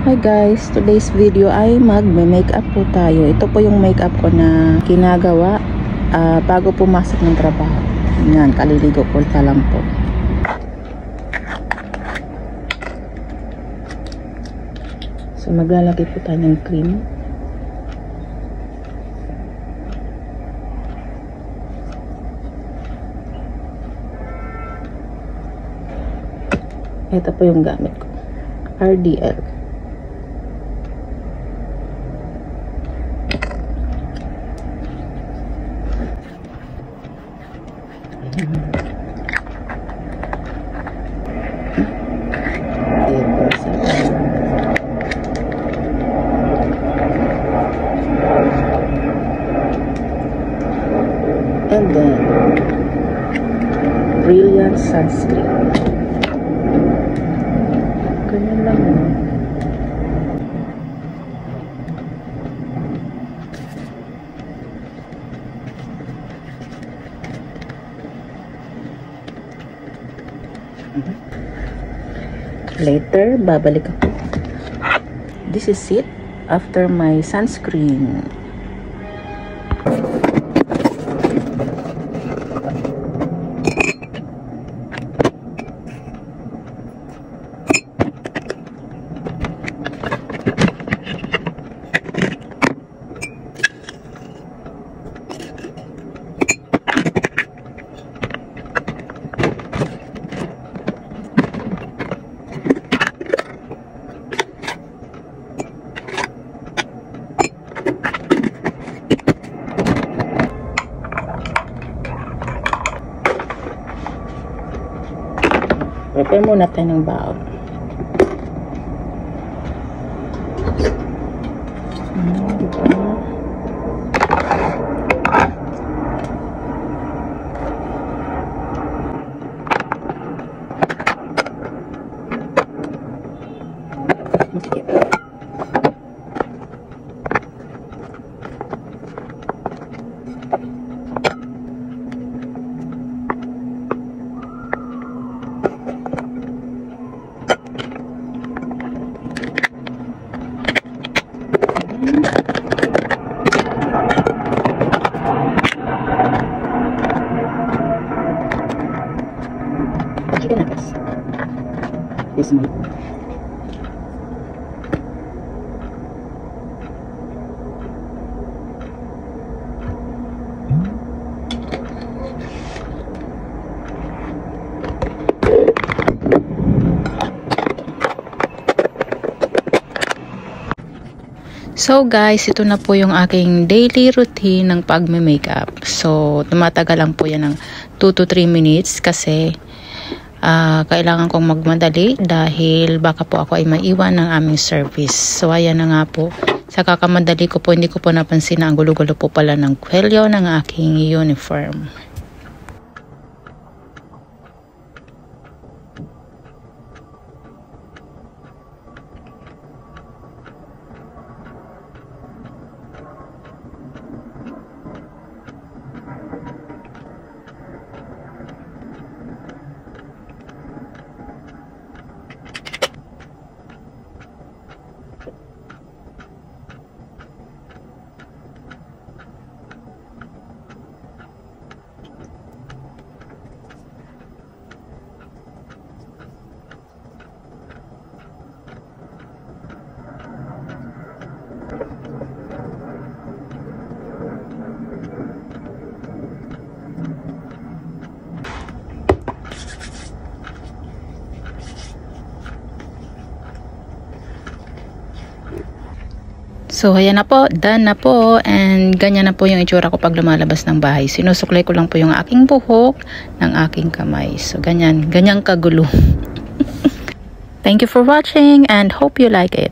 Hi guys, today's video ay magme-makeup po tayo. Ito po yung makeup ko na ginagawa bago pumasok ng trabaho. Yan, kaliligo ko pa lang po. So maglalagay po tayo ng cream. Ito po yung gamit ko. RDL. And then Brilliant Sunscreen. Ganyan lang yun. Later, babalik ako. This is it after my sunscreen. Prepare muna tayo ng baon. This one. So guys, ito na po yung aking daily routine ng pagme-makeup. So tumatagal lang po yan ng 2 to 3 minutes kasi kailangan kong magmadali dahil baka po ako ay maiwan ng aming service. So ayan na nga po, sa kakamadali ko po, hindi ko po napansin na ang gulo-gulo po pala ng kwelyo ng aking uniform. So ayan na po, done na po, and ganyan na po yung itsura ko pag lumalabas ng bahay. Sinusuklay ko lang po yung aking buhok ng aking kamay. So ganyan kagulo. Thank you for watching and hope you like it.